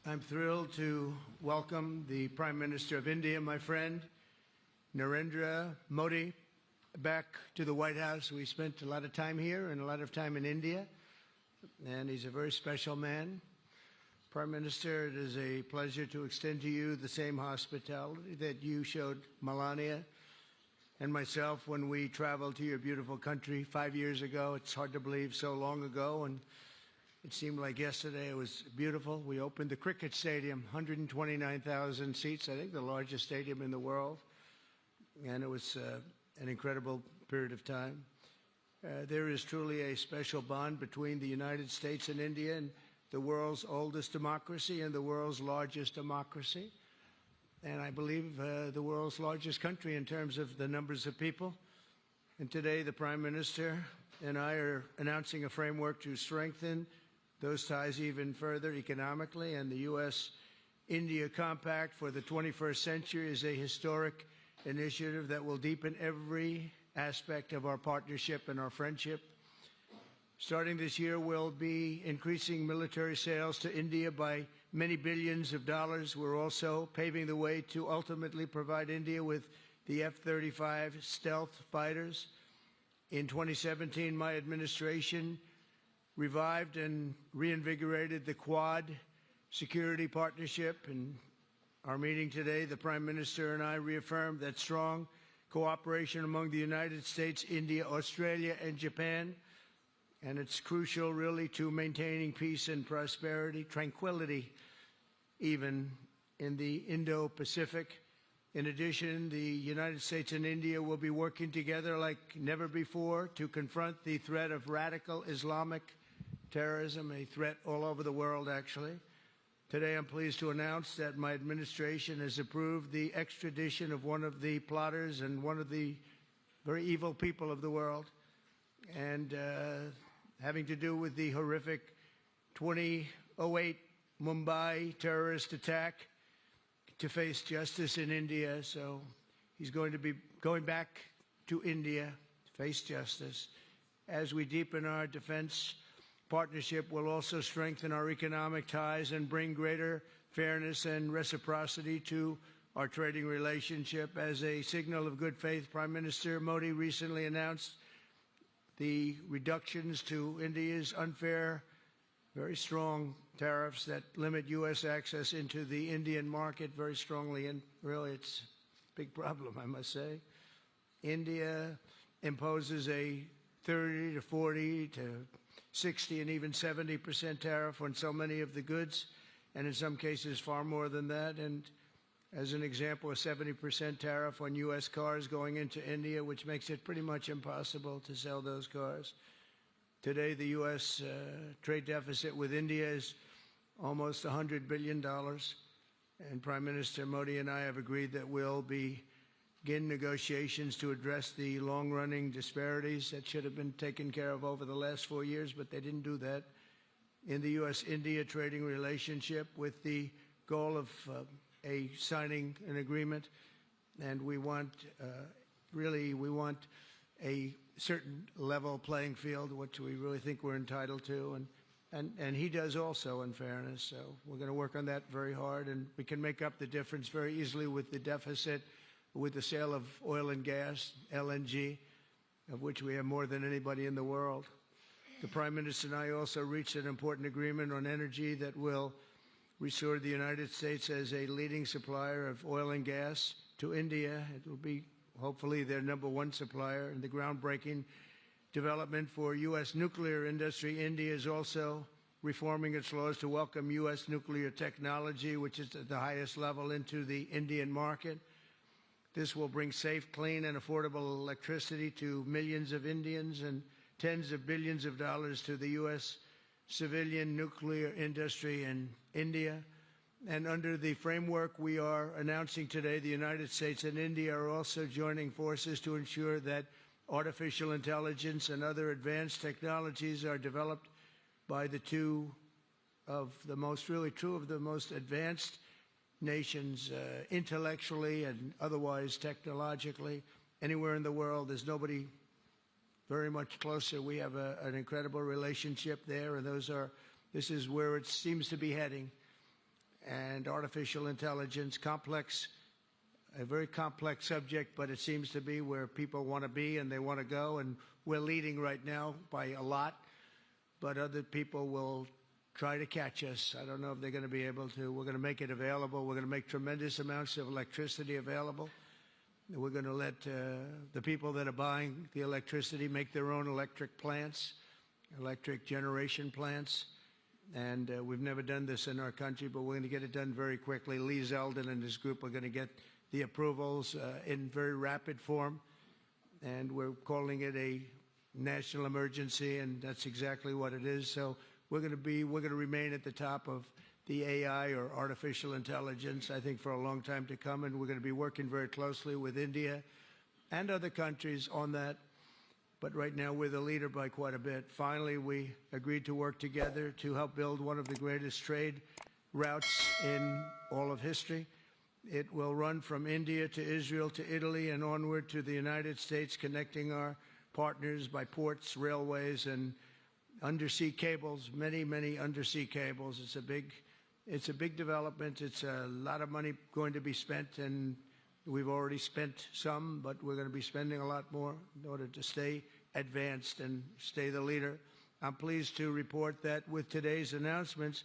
I'm thrilled to welcome the Prime Minister of India, my friend, Narendra Modi, back to the White House. We spent a lot of time here and a lot of time in India, and he's a very special man. Prime Minister, it is a pleasure to extend to you the same hospitality that you showed Melania and myself when we traveled to your beautiful country 5 years ago. It's hard to believe, so long ago, and it seemed like yesterday. It was beautiful. We opened the cricket stadium, 129,000 seats, I think the largest stadium in the world, and it was an incredible period of time. There is truly a special bond between the United States and India, and the world's oldest democracy and the world's largest democracy, and I believe the world's largest country in terms of the numbers of people. And today the Prime Minister and I are announcing a framework to strengthen those ties even further economically, and the U.S.-India Compact for the 21st century is a historic initiative that will deepen every aspect of our partnership and our friendship. Starting this year, we'll be increasing military sales to India by many billions of dollars. We're also paving the way to ultimately provide India with the F-35 stealth fighters. In 2017, my administration revived and reinvigorated the Quad security partnership. In our meeting today, the Prime Minister and I reaffirmed that strong cooperation among the United States, India, Australia, and Japan, and it's crucial, really, to maintaining peace and prosperity, tranquility, even in the Indo-Pacific. In addition, the United States and India will be working together like never before to confront the threat of radical Islamic terrorism, a threat all over the world, actually. Today, I'm pleased to announce that my administration has approved the extradition of one of the plotters and one of the very evil people of the world, and having to do with the horrific 2008 Mumbai terrorist attack, to face justice in India. So he's going to be going back to India to face justice. As we deepen our defense partnership, we'll also strengthen our economic ties and bring greater fairness and reciprocity to our trading relationship. As a signal of good faith, Prime Minister Modi recently announced the reductions to India's unfair, very strong tariffs that limit U.S. access into the Indian market very strongly, and really it's a big problem, I must say. India imposes a 30 to 40 to 60 and even 70% tariff on so many of the goods, and in some cases far more than that. And as an example, a 70% tariff on U.S. cars going into India, which makes it pretty much impossible to sell those cars. Today, the U.S. Trade deficit with India is almost $100 billion, and Prime Minister Modi and I have agreed that we'll begin negotiations to address the long-running disparities that should have been taken care of over the last 4 years, but they didn't do that, in the U.S.-India trading relationship, with the goal of signing an agreement. And we want, we want a certain level playing field, which we really think we're entitled to, and he does also, in fairness. So we're going to work on that very hard, and we can make up the difference very easily with the deficit, with the sale of oil and gas, LNG, of which we have more than anybody in the world. The Prime Minister and I also reached an important agreement on energy that will restore the United States as a leading supplier of oil and gas to India. It will be hopefully their #1 supplier. In the groundbreaking development for U.S. nuclear industry, India is also reforming its laws to welcome U.S. nuclear technology, which is at the highest level, into the Indian market. This will bring safe, clean, and affordable electricity to millions of Indians and tens of billions of dollars to the U.S. civilian nuclear industry in India. And under the framework we are announcing today, the United States and India are also joining forces to ensure that artificial intelligence and other advanced technologies are developed by two of the most advanced nations, intellectually and otherwise technologically. Anywhere in the world, there's nobody very much closer. We have an incredible relationship there, and this is where it seems to be heading. and artificial intelligence. A very complex subject, but it seems to be where people want to be and they want to go, and we're leading right now by a lot, but other people will try to catch us. I don't know if they're going to be able to. We're going to make it available. We're going to make tremendous amounts of electricity available. We're going to let the people that are buying the electricity make their own electric plants, electric generation plants. And we've never done this in our country, but we're going to get it done very quickly. Lee Zeldin and his group are going to get the approvals in very rapid form. And we're calling it a national emergency, and that's exactly what it is. So we're going to remain at the top of the AI, or artificial intelligence, I think, for a long time to come, and we're going to be working very closely with India and other countries on that. But right now, we're the leader by quite a bit. Finally, we agreed to work together to help build one of the greatest trade routes in all of history. It will run from India to Israel to Italy and onward to the United States, connecting our partners by ports, railways, and undersea cables, many, many undersea cables. It's a big development. It's a lot of money going to be spent, and we've already spent some, but we're going to be spending a lot more in order to stay advanced and stay the leader. I'm pleased to report that with today's announcements,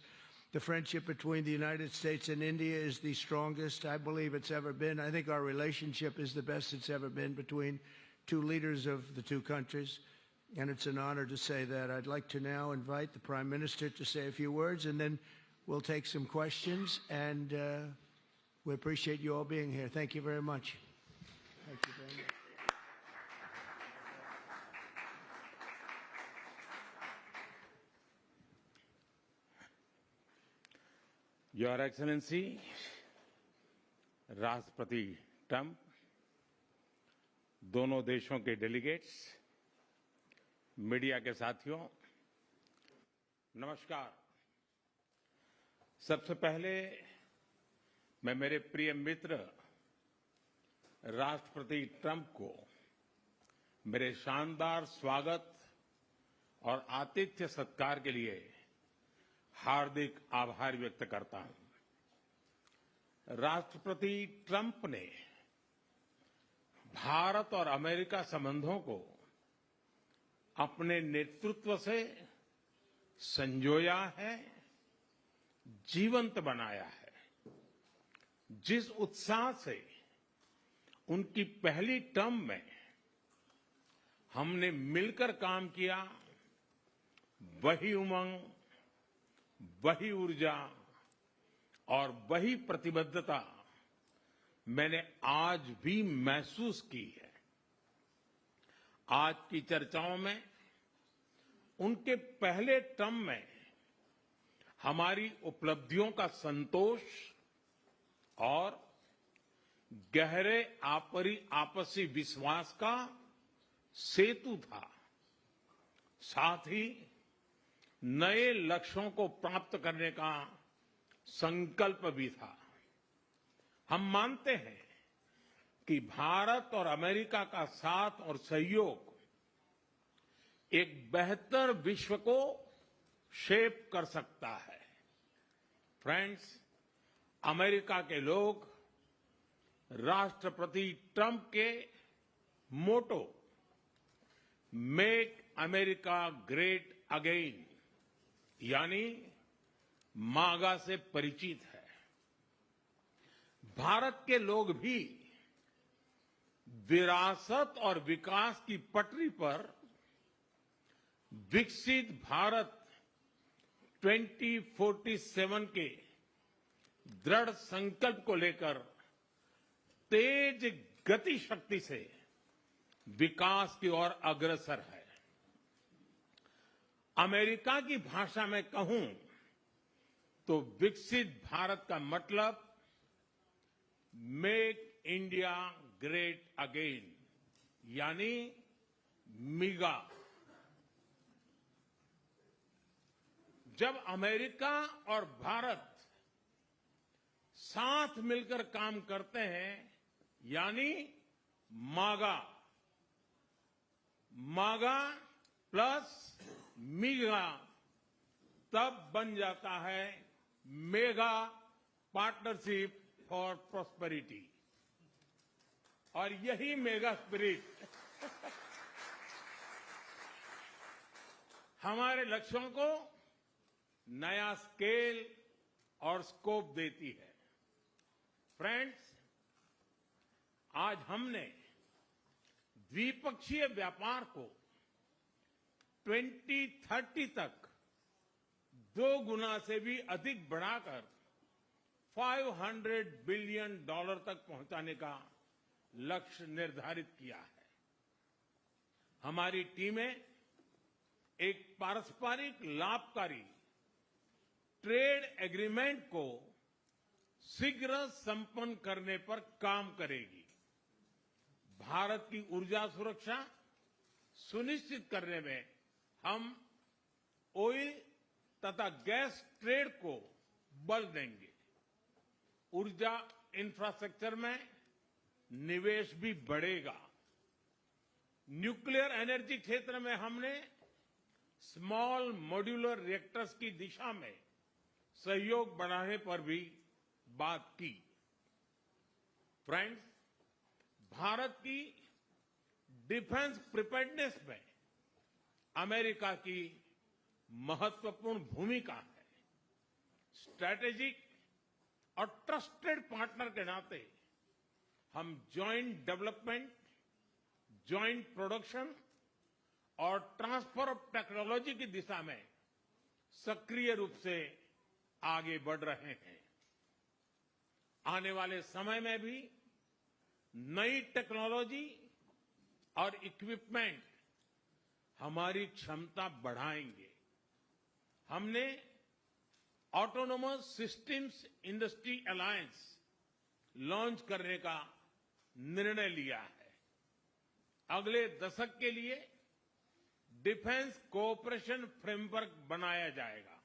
the friendship between the United States and India is the strongest I believe it's ever been. I think our relationship is the best it's ever been between two leaders of the two countries, and it's an honor to say that. I'd like to now invite the Prime Minister to say a few words, and then we'll take some questions, and we appreciate you all being here. Thank you very much. Thank you very much. Your Excellency, राष्ट्रपति Trump, दोनों देशों के delegates, media के साथियों, नमस्कार। सबसे पहले मैं मेरे प्रिय मित्र राष्ट्रपति ट्रंप को मेरे शानदार स्वागत और आतिथ्य सत्कार के लिए हार्दिक आभार व्यक्त करता हूं। राष्ट्रपति ट्रंप ने भारत और अमेरिका संबंधों को अपने नेतृत्व से संजोया है, जीवंत बनाया है। जिस उत्साह से उनकी पहली टर्म में हमने मिलकर काम किया, वही उमंग, वही ऊर्जा और वही प्रतिबद्धता मैंने आज भी महसूस की है। आज की चर्चाओं में उनके पहले टर्म में हमारी उपलब्धियों का संतोष और गहरे आपसी विश्वास का सेतु था। साथ ही नए लक्ष्यों को प्राप्त करने का संकल्प भी था। हम मानते हैं कि भारत और अमेरिका का साथ और सहयोग एक बेहतर विश्व को शेप कर सकता है। फ्रेंड्स, अमेरिका के लोग राष्ट्रपति ट्रंप के मोटो मेक अमेरिका ग्रेट अगेन यानी मागा से परिचित है। भारत के लोग भी विरासत और विकास की पटरी पर विकसित भारत 2047 के दृढ़ संकल्प को लेकर तेज गति शक्ति से विकास की ओर अग्रसर है। अमेरिका की भाषा में कहूं तो विकसित भारत का मतलब मेक इंडिया ग्रेट अगेन यानी मिगा। जब अमेरिका और भारत साथ मिलकर काम करते हैं यानी मागा, मागा प्लस मिगा, तब बन जाता है मेगा पार्टनरशिप फॉर प्रॉस्पेरिटी। और यही मेगा स्पिरिट हमारे लक्ष्यों को नया स्केल और स्कोप देती है। फ्रेंड्स, आज हमने द्विपक्षीय व्यापार को 2030 तक 2 गुना से भी अधिक बढ़ाकर $500 बिलियन तक पहुंचाने का लक्ष्य निर्धारित किया है। हमारी टीमें एक पारस्परिक लाभकारी ट्रेड एग्रीमेंट को शीघ्र संपन्न करने पर काम करेगी। भारत की ऊर्जा सुरक्षा सुनिश्चित करने में हम ऑयल तथा गैस ट्रेड को बल देंगे। ऊर्जा इंफ्रास्ट्रक्चर में निवेश भी बढ़ेगा। न्यूक्लियर एनर्जी क्षेत्र में हमने स्मॉल मॉड्यूलर रिएक्टर्स की दिशा में सहयोग बढ़ाने पर भी बात की। फ्रेंड्स, भारत की डिफेंस प्रिपेयर्डनेस में अमेरिका की महत्वपूर्ण भूमिका है। स्ट्रैटेजिक और ट्रस्टेड पार्टनर के नाते हम जॉइंट डेवलपमेंट, जॉइंट प्रोडक्शन और ट्रांसफर ऑफ टेक्नोलॉजी की दिशा में सक्रिय रूप से आगे बढ़ रहे हैं। आने वाले समय में भी नई टेक्नोलॉजी और इक्विपमेंट हमारी क्षमता बढ़ाएंगे। हमने autonomous systems industry alliance launch करने का निर्णय लिया है। अगले दशक के लिए डिफेंस कोऑपरेशन फ्रेमवर्क बनाया जाएगा।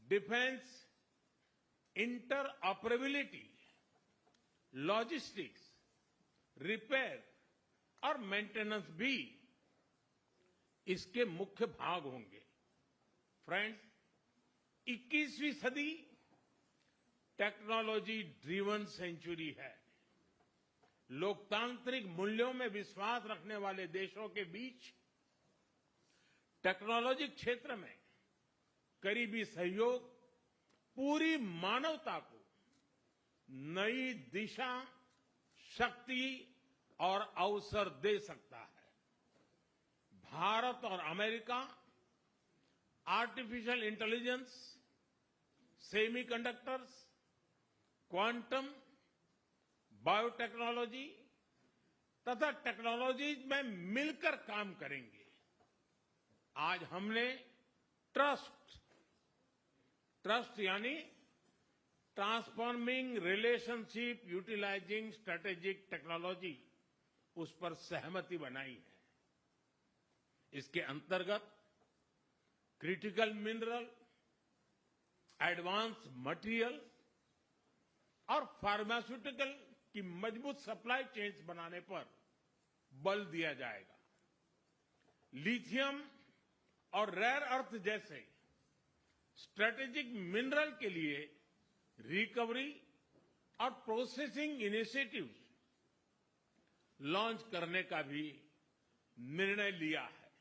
डिफेंस इंटरऑपरेबिलिटी, लॉजिस्टिक्स, रिपेयर और मेंटेनेंस भी इसके मुख्य भाग होंगे। फ्रेंड्स, 21वीं सदी टेक्नोलॉजी ड्रिवन सेंचुरी है। लोकतांत्रिक मूल्यों में विश्वास रखने वाले देशों के बीच टेक्नोलॉजी क्षेत्र में करीबी सहयोग पूरी मानवता को नई दिशा, शक्ति और अवसर दे सकता है। भारत और America artificial intelligence, semiconductors, quantum, biotechnology तथा टेक्नोलॉजीज में मिलकर काम करेंगे। आज हमने ट्रस्ट यानी transforming relationship utilising strategic technology, उस पर सहमति बनाई है। इसके अंतर्गत क्रिटिकल मिनरल, एडवांस मटेरियल और फार्मास्यूटिकल की मजबूत सप्लाई चेन्स बनाने पर बल दिया जाएगा। लिथियम और रेयर अर्थ जैसे स्ट्रेटेजिक मिनरल के लिए रिकवरी और प्रोसेसिंग इनिशिएटिव्स लॉन्च करने का भी निर्णय लिया है।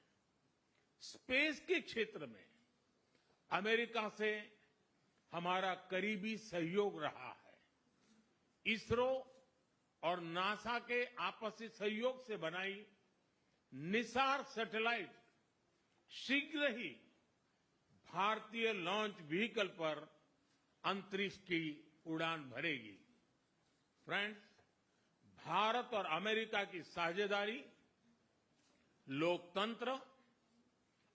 स्पेस के क्षेत्र में अमेरिका से हमारा करीबी सहयोग रहा है। इसरो और नासा के आपसी सहयोग से बनाई निसार सैटेलाइट शीघ्र ही भारतीय लॉन्च व्हीकल पर अंतरिक्ष की उड़ान भरेगी। फ्रेंड्स, भारत और अमेरिका की साझेदारी लोकतंत्र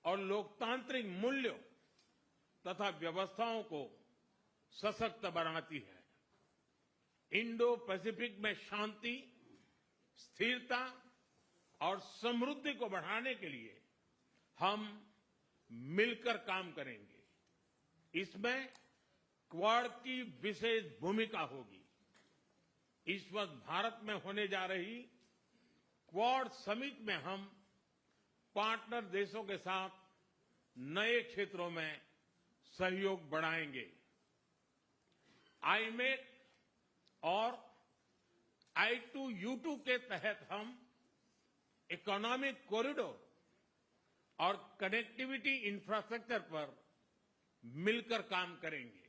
और लोकतांत्रिक मूल्यों तथा व्यवस्थाओं को सशक्त बनाती है। इंडो पैसिफिक में शांति, स्थिरता और समृद्धि को बढ़ाने के लिए हम मिलकर काम करेंगे। इसमें क्वाड की विशेष भूमिका होगी। इस वक्त भारत में होने जा रही क्वाड समिट में हम पार्टनर देशों के साथ नए क्षेत्रों में सहयोग बढ़ाएंगे। आईमेक और I2U2 के तहत हम इकोनॉमिक कॉरिडोर और कनेक्टिविटी इंफ्रास्ट्रक्चर पर मिलकर काम करेंगे।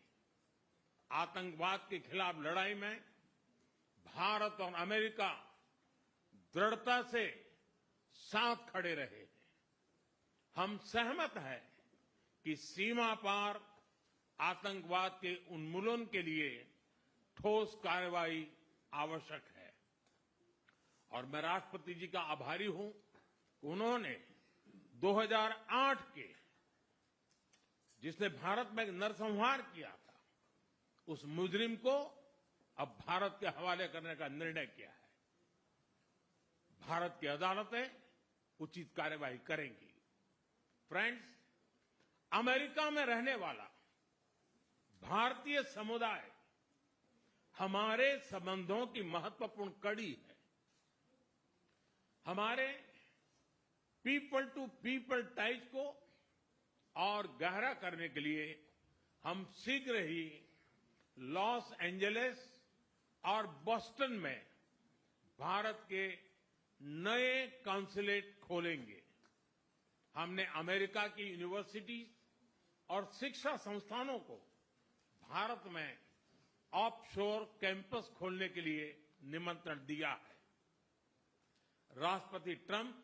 आतंकवाद के खिलाफ लड़ाई में भारत और अमेरिका दृढ़ता से साथ खड़े रहे हैं। हम सहमत हैं कि सीमा पार आतंकवाद के उन्मूलन के लिए ठोस कार्रवाई आवश्यक है और मैं राष्ट्रपति जी का आभारी हूं कि उन्होंने 2008 के जिसने भारत में नरसंहार किया था उस मुजरिम को अब भारत के हवाले करने का निर्णय किया है। भारत की अदालतें उचित कार्रवाई करेंगी। फ्रेंड्स, अमेरिका में रहने वाला भारतीय समुदाय हमारे संबंधों की महत्वपूर्ण कड़ी है। हमारे पीपल टू पीपल टाइज को और गहरा करने के लिए हम शीघ्र ही लॉस एंजलिस और बोस्टन में भारत के नए कॉन्सुलेट खोलेंगे। हमने अमेरिका की यूनिवर्सिटी और शिक्षा संस्थानों को भारत में ऑफशोर कैंपस खोलने के लिए निमंत्रण दिया है। राष्ट्रपति ट्रंप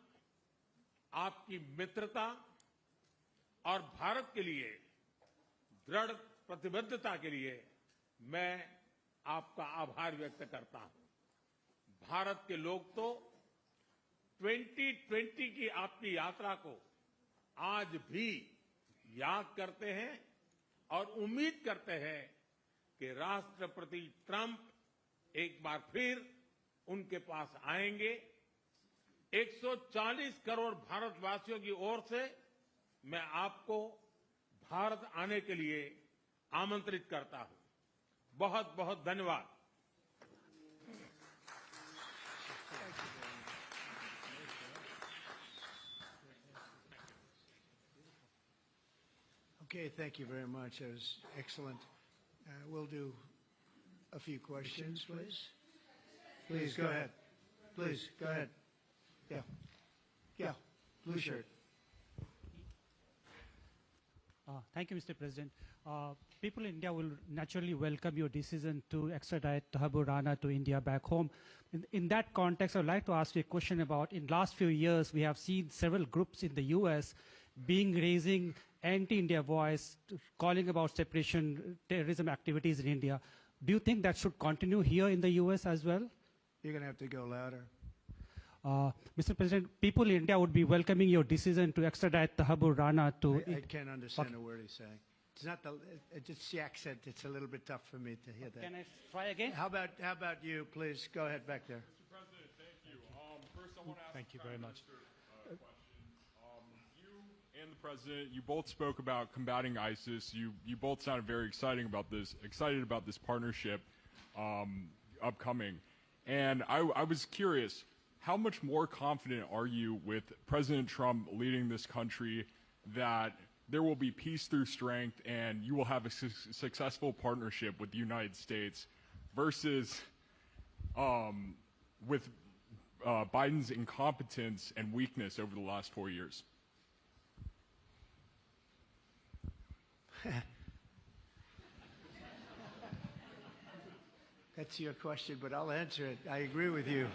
आपकी मित्रता और भारत के लिए दृढ़ प्रतिबद्धता के लिए मैं आपका आभार व्यक्त करता हूं। भारत के लोग तो 2020 की आपकी यात्रा को आज भी याद करते हैं और उम्मीद करते हैं कि राष्ट्रपति ट्रंप एक बार फिर उनके पास आएंगे। 140 करोड़ भारतवासियों की ओर से मैं आपको भारत आने के लिए आमंत्रित करता हूं। बहुत बहुत धन्यवाद। Okay, thank you very much. That was excellent. We'll do a few questions, please. Please, go ahead. Please, go ahead. Yeah. Yeah, blue shirt. Thank you, Mr. President. People in India will naturally welcome your decision to extradite Thakur Rana to India back home. In that context, I would like to ask you a question about, in last few years, we have seen several groups in the U.S. raising anti-India voice, calling about separation, terrorism activities in India. Do you think that should continue here in the U.S. as well? You're going to have to go louder. Mr. President, people in India would be welcoming your decision to extradite Thakur Rana to... I can't understand a word he's saying. It's not it's the accent. It's a little bit tough for me to hear that. Can I try again? How about you, please? Go ahead back there. Mr. President, thank you. First, I want to ask Thank you very much. a question. You and the President, you both spoke about combating ISIS. You both sounded very excited about this partnership upcoming. And I was curious, how much more confident are you with President Trump leading this country that there will be peace through strength and you will have a successful partnership with the United States versus with Biden's incompetence and weakness over the last 4 years? That's your question, but I'll answer it. I agree with you.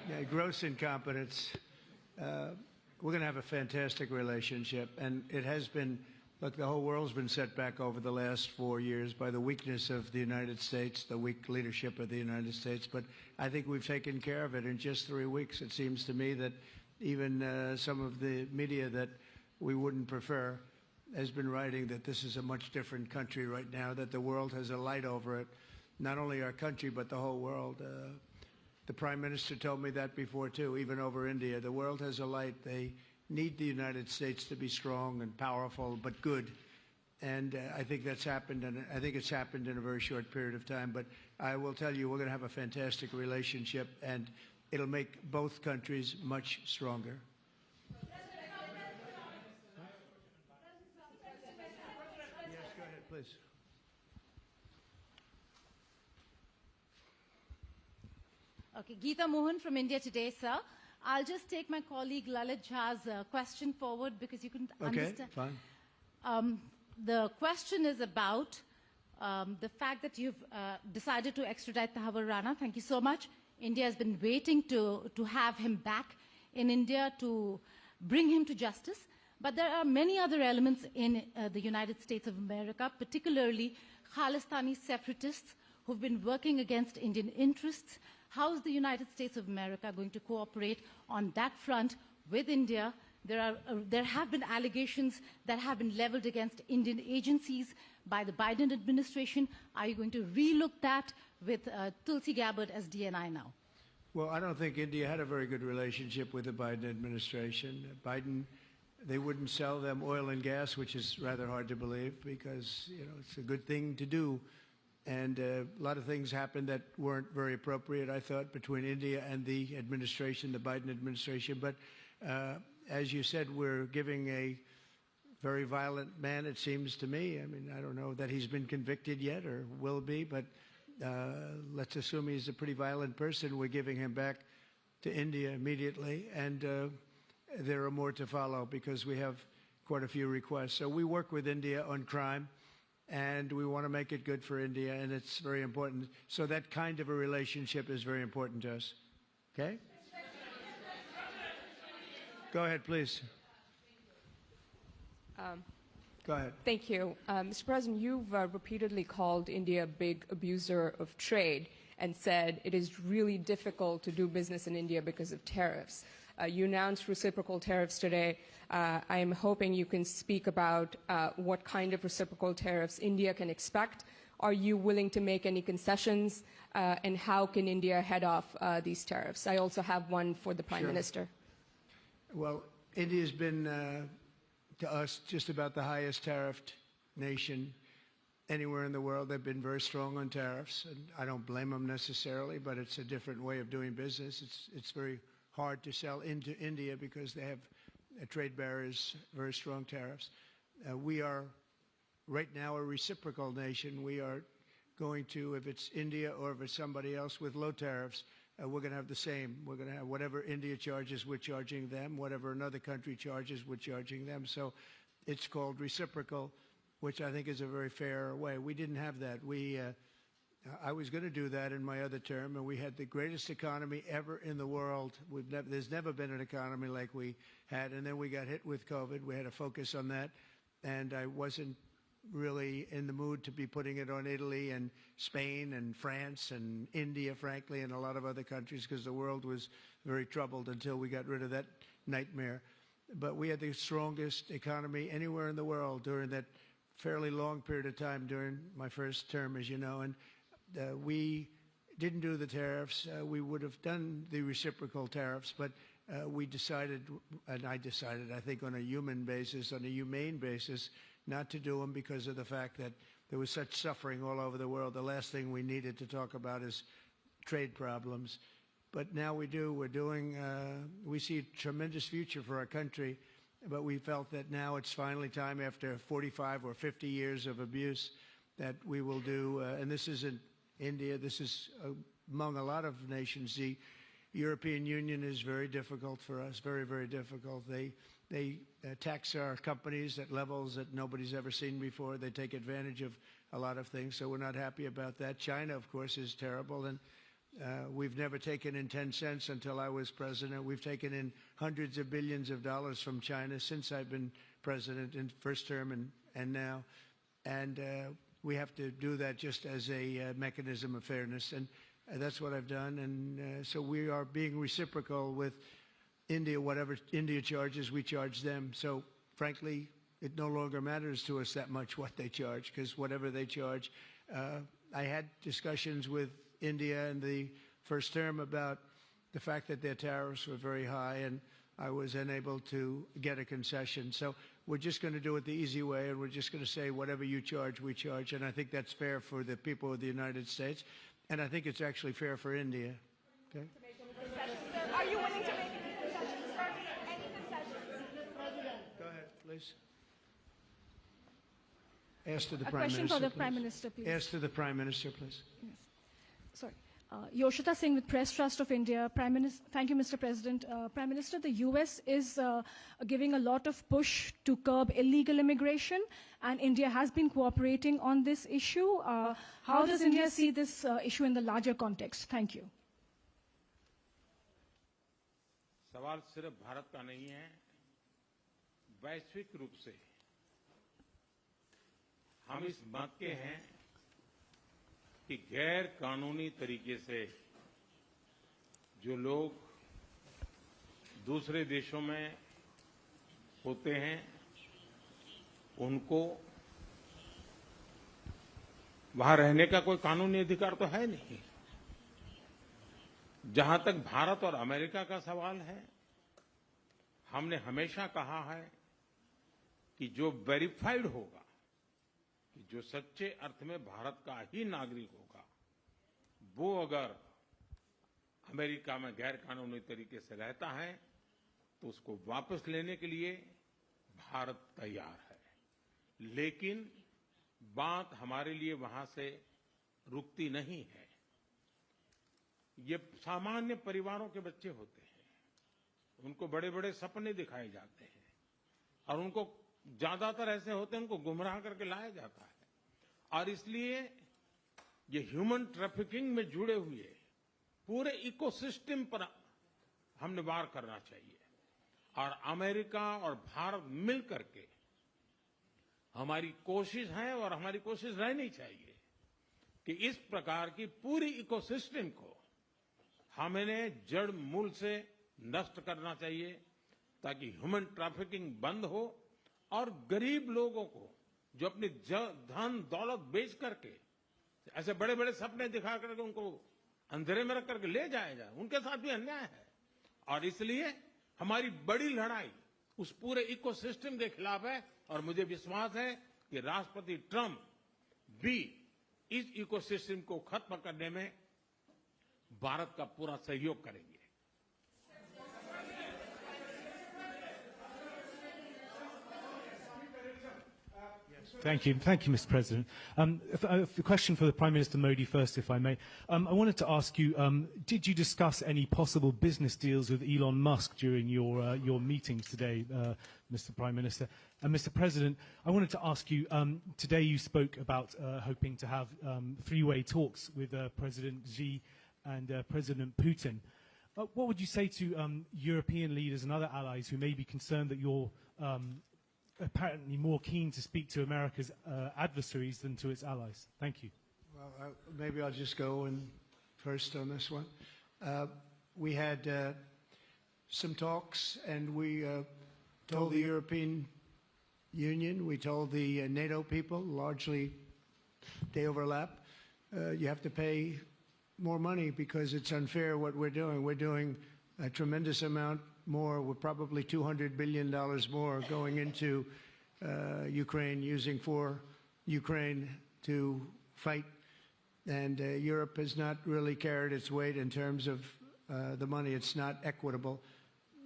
Yeah, gross incompetence. We're going to have a fantastic relationship, and it has been, look, the whole world's been set back over the last 4 years by the weakness of the United States, the weak leadership of the United States, but I think we've taken care of it in just 3 weeks. It seems to me that even some of the media that we wouldn't prefer has been writing that this is a much different country right now, that the world has a light over it, not only our country, but the whole world. The Prime Minister told me that before, too, even over India. The world has a light. They need the United States to be strong and powerful, but good. And I think that's happened, and I think it's happened in a very short period of time. But I will tell you, we're going to have a fantastic relationship, and it'll make both countries much stronger. Yes, go ahead, please. Okay, Geeta Mohan from India Today, sir. I'll just take my colleague Lalit Jha's question forward because you couldn't Okay, understand. fine. The question is about the fact that you've decided to extradite Tahabur Rana. Thank you so much. India has been waiting to have him back in India to bring him to justice. But there are many other elements in the United States of America, particularly Khalistani separatists who've been working against Indian interests. How is the United States of America going to cooperate on that front with India? There have been allegations that have been leveled against Indian agencies by the Biden administration. Are you going to relook that with Tulsi Gabbard as DNI now? Well, I don't think India had a very good relationship with the Biden administration. Biden, they wouldn't sell them oil and gas, which is rather hard to believe because, it's a good thing to do. And a lot of things happened that weren't very appropriate, I thought, between India and the administration, the Biden administration. But as you said, we're giving a very violent man, it seems to me. I mean, I don't know that he's been convicted yet or will be, but let's assume he's a pretty violent person. We're giving him back to India immediately. And there are more to follow because we have quite a few requests. So we work with India on crime. And we want to make it good for India, and it's very important. So that kind of a relationship is very important to us. Okay? Go ahead, please. Go ahead. Thank you. Mr. President, you've repeatedly called India a big abuser of trade and said it is really difficult to do business in India because of tariffs. You announced reciprocal tariffs today. I am hoping you can speak about what kind of reciprocal tariffs India can expect. Are you willing to make any concessions? And how can India head off these tariffs? I also have one for the Prime Minister. Well, India's been, to us, just about the highest tariffed nation anywhere in the world. They've been very strong on tariffs, and I don't blame them necessarily, but it's a different way of doing business. It's very hard to sell into India because they have trade barriers, very strong tariffs. We are right now a reciprocal nation. We are going to, if it's India or if it's somebody else with low tariffs, we're going to have the same. We're going to have whatever India charges, we're charging them. Whatever another country charges, we're charging them. So it's called reciprocal, which I think is a very fair way. We didn't have that. I was going to do that in my other term, and we had the greatest economy ever in the world. There's never been an economy like we had, and then we got hit with COVID. We had to focus on that, and I wasn't really in the mood to be putting it on Italy and Spain and France and India, frankly, and a lot of other countries because the world was very troubled until we got rid of that nightmare. But we had the strongest economy anywhere in the world during that fairly long period of time during my first term, as you know, and we didn't do the tariffs. We would have done the reciprocal tariffs, but we decided, and I decided, I think on a human basis, on a humane basis, not to do them because of the fact that there was such suffering all over the world. The last thing we needed to talk about is trade problems. But now we do. We're doing, we see a tremendous future for our country, but we felt that now it's finally time after 45 or 50 years of abuse that we will do, and this isn't India, this is among a lot of nations. The European Union is very difficult for us, very, very difficult. They tax our companies at levels that nobody's ever seen before. They take advantage of a lot of things, so we're not happy about that. China, of course, is terrible, and we've never taken in 10 cents until I was president. We've taken in hundreds of billions of dollars from China since I've been president in first term and now. And we have to do that just as a mechanism of fairness. And that's what I've done. And so we are being reciprocal with India. Whatever India charges, we charge them. So frankly, it no longer matters to us that much what they charge, because whatever they charge, I had discussions with India in the first term about the fact that their tariffs were very high, and I was unable to get a concession. So we're just going to do it the easy way, and we're just going to say whatever you charge, we charge. And I think that's fair for the people of the United States, and I think it's actually fair for India. Okay? Are you willing to make any concessions, sir? Any concessions? Go ahead, please. Ask to the A Prime question Minister, for the please. Prime Minister, please. Ask to the Prime Minister, please. Yes. Sorry. Yoshita Singh with Press Trust of India. Prime Minister, thank you, Mr. President. Prime Minister, the U.S. is giving a lot of push to curb illegal immigration, and India has been cooperating on this issue. How does India see this issue in the larger context? Thank you. सवाल सिर्फ भारत का नहीं है, वैश्विक रूप से हम इस मत के हैं कि गैर कानूनी तरीके से जो लोग दूसरे देशों में होते हैं उनको वहां रहने का कोई कानूनी अधिकार तो है नहीं। जहां तक भारत और अमेरिका का सवाल है, हमने हमेशा कहा है कि जो वेरीफाइड होगा, कि जो सच्चे अर्थ में भारत का ही नागरिक होगा, वो अगर अमेरिका में गैर कानूनी तरीके से रहता है तो उसको वापस लेने के लिए भारत तैयार है। लेकिन बात हमारे लिए वहां से रुकती नहीं है। ये सामान्य परिवारों के बच्चे होते हैं, उनको बड़े बड़े सपने दिखाए जाते हैं और उनको ज्यादातर ऐसे होते हैं उनको गुमराह करके लाया जाता है। और इसलिए ये ह्यूमन ट्रैफिकिंग में जुड़े हुए पूरे इकोसिस्टम पर हमने वार करना चाहिए। और अमेरिका और भारत मिल करके हमारी कोशिश है और हमारी कोशिश रहनी चाहिए कि इस प्रकार की पूरी इकोसिस्टम को हमें जड़ मूल से नष्ट करना चाहिए, ताकि ह्यूमन ट्रैफिकिंग बंद हो और गरीब लोगों को जो अपनी धन दौलत बेच करके ऐसे बड़े बड़े सपने दिखा करके उनको अंधेरे में रख करके ले जाया जाए, उनके साथ भी अन्याय है। और इसलिए हमारी बड़ी लड़ाई उस पूरे इकोसिस्टम के खिलाफ है और मुझे विश्वास है कि राष्ट्रपति ट्रंप भी इस इकोसिस्टम को खत्म करने में भारत का पूरा सहयोग करेंगे। Thank you, Mr. President. A question for the Prime Minister Modi first, if I may. I wanted to ask you, did you discuss any possible business deals with Elon Musk during your meetings today, Mr. Prime Minister? And Mr. President, I wanted to ask you, today you spoke about hoping to have three-way talks with President Xi and President Putin. What would you say to European leaders and other allies who may be concerned that you're apparently more keen to speak to America's adversaries than to its allies? Thank you. Well, maybe I'll just go in first on this one. We had some talks, and we told the European Union, we told the NATO people, largely they overlap, you have to pay more money because it's unfair what we're doing. We're doing a tremendous amount more. We're probably $200 billion more going into Ukraine, using for Ukraine to fight. And Europe has not really carried its weight in terms of the money. It's not equitable.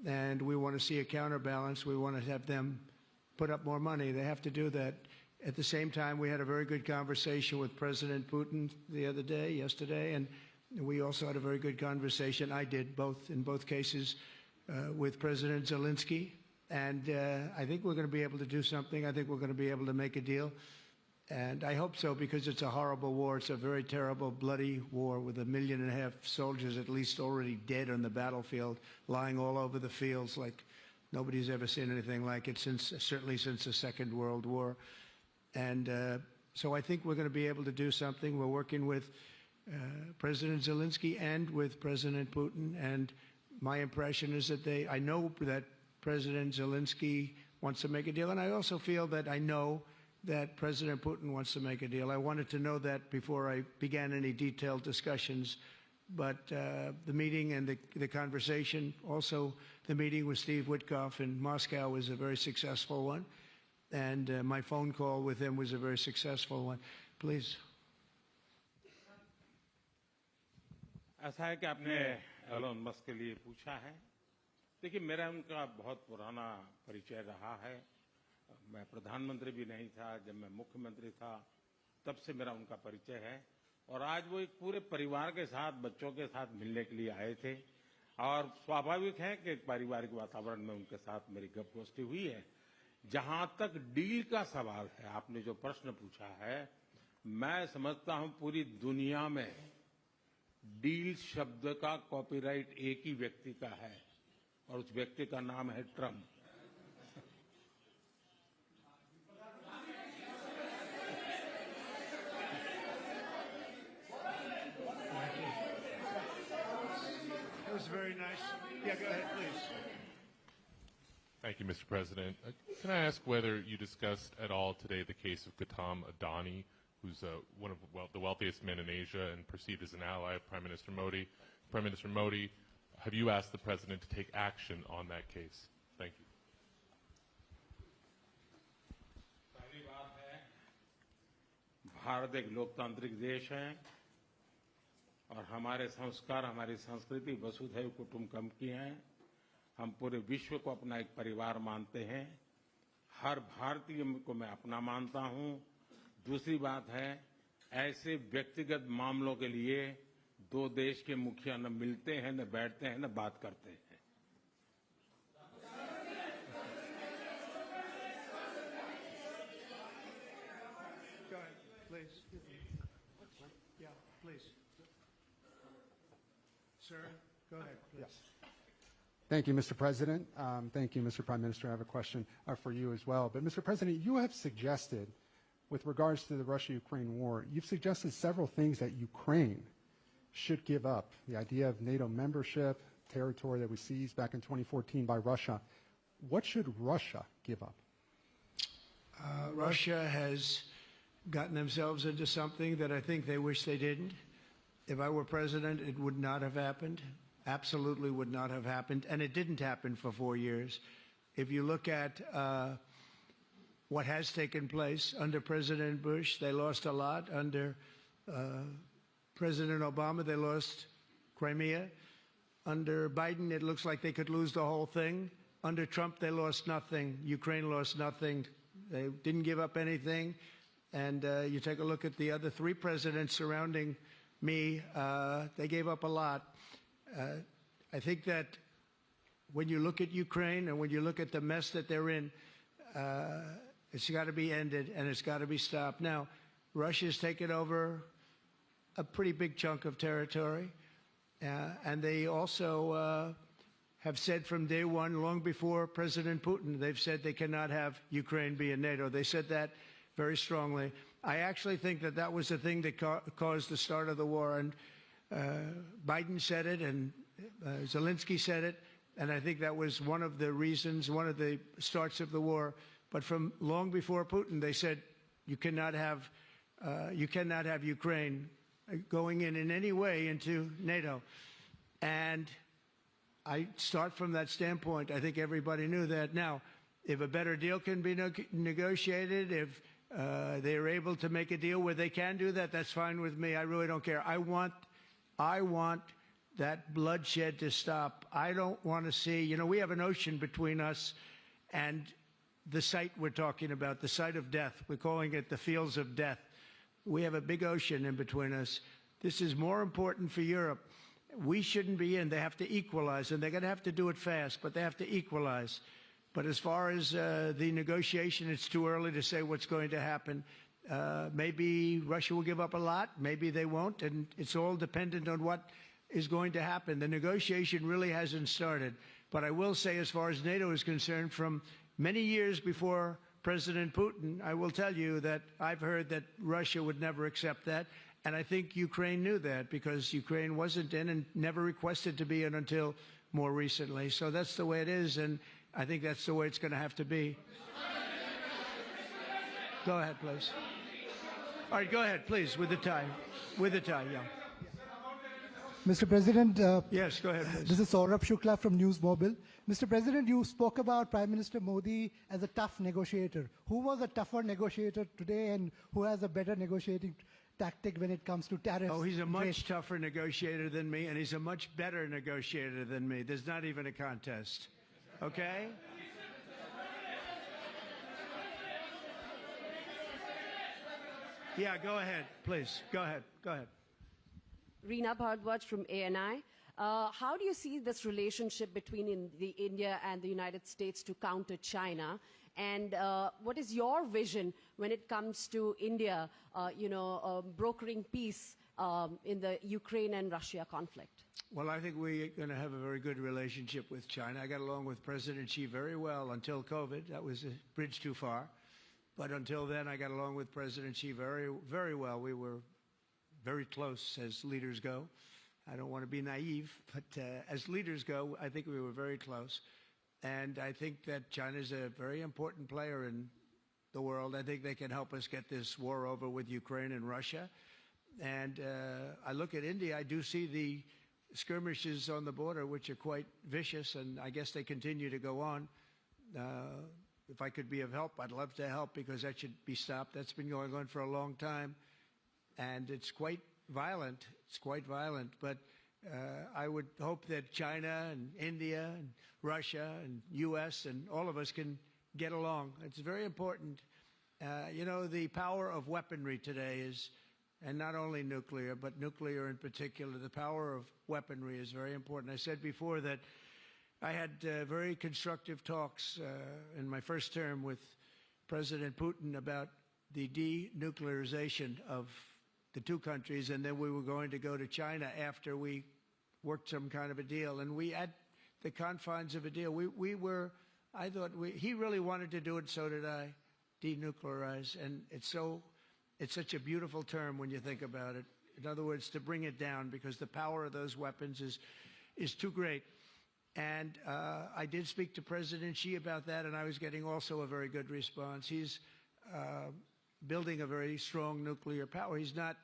And we want to see a counterbalance. We want to have them put up more money. They have to do that. At the same time, we had a very good conversation with President Putin yesterday, and we also had a very good conversation. I did in both cases, with President Zelensky, and I think we're going to be able to do something. I think we're going to be able to make a deal, and I hope so, because it's a horrible war. It's a very terrible, bloody war with 1.5 million soldiers at least already dead on the battlefield, lying all over the fields like nobody's ever seen anything like it, certainly since the Second World War. And so I think we're going to be able to do something. We're working with President Zelensky and with President Putin, and my impression is that I know that President Zelensky wants to make a deal, and I also feel that I know that President Putin wants to make a deal. I wanted to know that before I began any detailed discussions, but the meeting and the conversation, also the meeting with Steve Witkoff in Moscow, was a very successful one, and my phone call with him was a very successful one. Please. ऐसा है कि आपने Elon Musk के लिए पूछा है। देखिए, मेरा उनका बहुत पुराना परिचय रहा है। मैं प्रधानमंत्री भी नहीं था, जब मैं मुख्यमंत्री था तब से मेरा उनका परिचय है। और आज वो एक पूरे परिवार के साथ, बच्चों के साथ मिलने के लिए आए थे और स्वाभाविक है कि एक पारिवारिक वातावरण में उनके साथ मेरी गपगोष्ठी हुई है। जहां तक डील का सवाल है, आपने जो प्रश्न पूछा है, मैं समझता हूं पूरी दुनिया में डील शब्द का कॉपीराइट एक ही व्यक्ति का है और उस व्यक्ति का नाम है Trump. That was very nice. Yeah, go ahead, please. Thank you, Mr. President. Can I ask whether you discussed at all today the case of Gautam Adani, who's one of the wealthiest men in Asia and perceived as an ally of Prime Minister Modi? Prime Minister Modi, have you asked the President to take action on that case? Thank you. पहली बात है, भारत एक लोकतांत्रिक देश है और हमारे संस्कार, हमारी संस्कृति वसुधैव कुटुंबकम की है। हम पूरे विश्व को अपना एक परिवार मानते हैं। हर भारतीय को मैं अपना मानता हूं। दूसरी बात है, ऐसे व्यक्तिगत मामलों के लिए दो देश के मुखिया न मिलते हैं, न बैठते हैं, न बात करते हैं। Go ahead, please. Yeah, please. Sir, go ahead, please. Thank you, Mr. President. Thank you, Mr. Prime Minister. I have a question for you as well. But, Mr. President, you have suggested, with regards to the Russia-Ukraine war, you've suggested several things that Ukraine should give up. The idea of NATO membership, territory that was seized back in 2014 by Russia. What should Russia give up? Russia has gotten themselves into something that I think they wish they didn't. If I were president, it would not have happened. Absolutely would not have happened. And it didn't happen for 4 years. If you look at what has taken place under President Bush, they lost a lot. Under President Obama, they lost Crimea. Under Biden, it looks like they could lose the whole thing. Under Trump, they lost nothing. Ukraine lost nothing. They didn't give up anything. And you take a look at the other three presidents surrounding me, they gave up a lot. I think that when you look at Ukraine and when you look at the mess that they're in, it's got to be ended and it's got to be stopped. Now, Russia's taken over a pretty big chunk of territory, and they also have said from day one, long before President Putin, they've said they cannot have Ukraine be in NATO. They said that very strongly. I actually think that that was the thing that caused the start of the war, and Biden said it, and Zelensky said it, and I think that was one of the reasons, one of the starts of the war. But from long before Putin, they said you cannot have Ukraine going in any way into NATO. And I start from that standpoint. I think everybody knew that. Now, if a better deal can be negotiated, if they are able to make a deal where they can do that, that's fine with me. I really don't care. I want that bloodshed to stop. I don't want to see, we have an ocean between us and the site we're talking about, the site of death. We're calling it the fields of death. We have a big ocean in between us. This is more important for Europe. We shouldn't be in. They have to equalize, and they're going to have to do it fast, but they have to equalize. But as far as the negotiation, it's too early to say what's going to happen. Maybe Russia will give up a lot. Maybe they won't. And it's all dependent on what is going to happen. The negotiation really hasn't started. But I will say, as far as NATO is concerned, from many years before President Putin, I will tell you that I've heard that Russia would never accept that. And I think Ukraine knew that because Ukraine wasn't in and never requested to be in until more recently. So that's the way it is. And I think that's the way it's going to have to be. Go ahead, please. All right, go ahead, please, with the tie. With the tie, yeah. Mr. President, yes, go ahead, please. This is Saurabh Shukla from News Mobile. Mr. President, you spoke about Prime Minister Modi as a tough negotiator. Who was a tougher negotiator today and who has a better negotiating tactic when it comes to tariffs? Oh, he's a much tougher negotiator than me, and he's a much better negotiator than me. There's not even a contest. Okay? Yeah, go ahead, please. Go ahead. Go ahead. Reena Bhardwaj from ANI. How do you see this relationship between India and the United States to counter China? And what is your vision when it comes to India, brokering peace in the Ukraine and Russia conflict? Well, I think we're going to have a very good relationship with China. I got along with President Xi very well until COVID. That was a bridge too far. But until then, I got along with President Xi very, very well. We were very close as leaders go. I don't want to be naive, but as leaders go, I think we were very close. And I think that China is a very important player in the world. I think they can help us get this war over with Ukraine and Russia. And I look at India, I do see the skirmishes on the border, which are quite vicious, and I guess they continue to go on. If I could be of help, I'd love to help, because that should be stopped. That's been going on for a long time, and it's quite violent. It's quite violent, but I would hope that China and India and Russia and U.S. and all of us can get along. It's very important. The power of weaponry today is, and not only nuclear, but nuclear in particular, the power of weaponry is very important. I said before that I had very constructive talks in my first term with President Putin about the denuclearization of the two countries, and then we were going to go to China after we worked some kind of a deal. And we, at the confines of a deal, he really wanted to do it, so did I, denuclearize. And it's such a beautiful term when you think about it. In other words, to bring it down, because the power of those weapons is too great. And I did speak to President Xi about that, and I was getting also a very good response. He's building a very strong nuclear power. He's not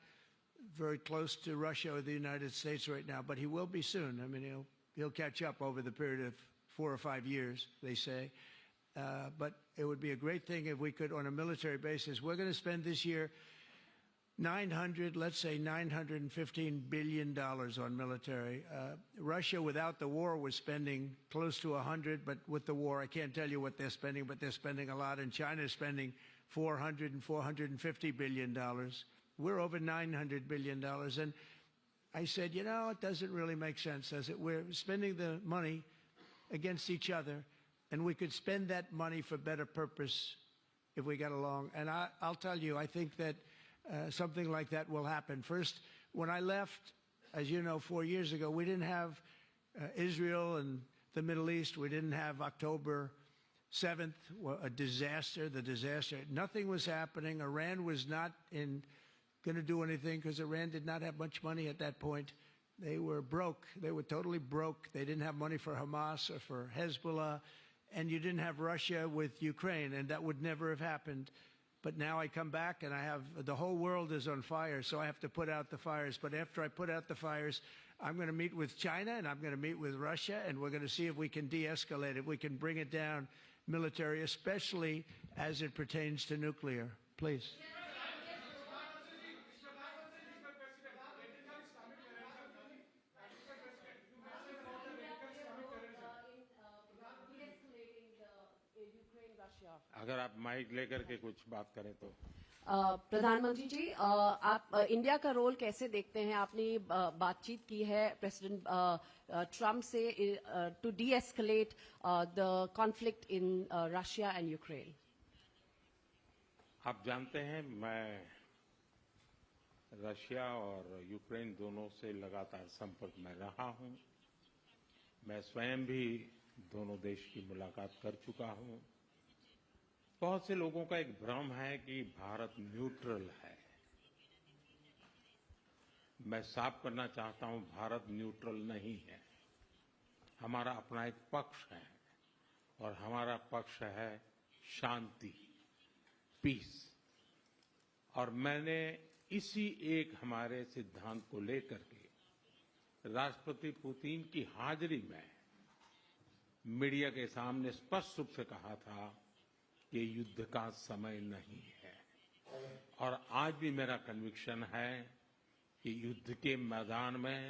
very close to Russia or the United States right now, but he will be soon. I mean, he'll catch up over the period of 4 or 5 years, they say. But it would be a great thing if we could, on a military basis. We're going to spend this year $915 billion on military. Russia, without the war, was spending close to 100, but with the war, I can't tell you what they're spending, but they're spending a lot. And China is spending $400 and $450 billion. We're over $900 billion. And I said, it doesn't really make sense. We're spending the money against each other, and we could spend that money for better purpose if we got along. And I'll tell you, I think that something like that will happen. First, when I left, as you know, 4 years ago, we didn't have Israel and the Middle East. We didn't have October 7th, a disaster, the disaster. Nothing was happening. Iran was not going to do anything, because Iran did not have much money at that point. They were broke. They were totally broke. They didn't have money for Hamas or for Hezbollah. And you didn't have Russia with Ukraine, and that would never have happened. But now I come back, and the whole world is on fire, so I have to put out the fires. But after I put out the fires, I'm going to meet with China, and I'm going to meet with Russia, and we're going to see if we can de-escalate, if we can bring it down military, especially as it pertains to nuclear. Please. अगर आप mic लेकर के कुछ बात करें तो प्रधानमंत्री जी, आप इंडिया का रोल कैसे देखते हैं? आपने बातचीत की है प्रेसिडेंट ट्रम्प से to de-escalate the conflict in Russia and Ukraine. आप जानते हैं, मैं रशिया और यूक्रेन दोनों से लगातार संपर्क में रहा हूं। मैं स्वयं भी दोनों देश की मुलाकात कर चुका हूं। बहुत से लोगों का एक भ्रम है कि भारत न्यूट्रल है। मैं साफ करना चाहता हूं, भारत न्यूट्रल नहीं है। हमारा अपना एक पक्ष है, और हमारा पक्ष है शांति, पीस। और मैंने इसी एक हमारे सिद्धांत को लेकर के राष्ट्रपति पुतिन की हाजिरी में मीडिया के सामने स्पष्ट रूप से कहा था कि युद्ध का समय नहीं है। और आज भी मेरा कन्विक्शन है कि युद्ध के मैदान में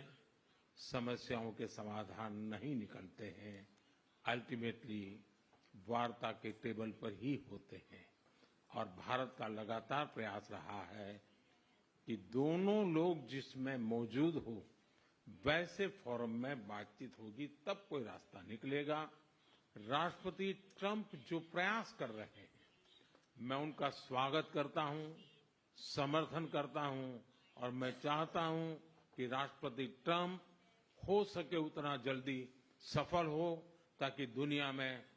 समस्याओं के समाधान नहीं निकलते हैं, अल्टीमेटली वार्ता के टेबल पर ही होते हैं। और भारत का लगातार प्रयास रहा है कि दोनों लोग जिसमें मौजूद हो वैसे फोरम में बातचीत होगी, तब कोई रास्ता निकलेगा। राष्ट्रपति ट्रंप जो प्रयास कर रहे हैं, मैं उनका स्वागत करता हूं, समर्थन करता हूं, और मैं चाहता हूं कि राष्ट्रपति ट्रंप हो सके उतना जल्दी सफल हो, ताकि दुनिया में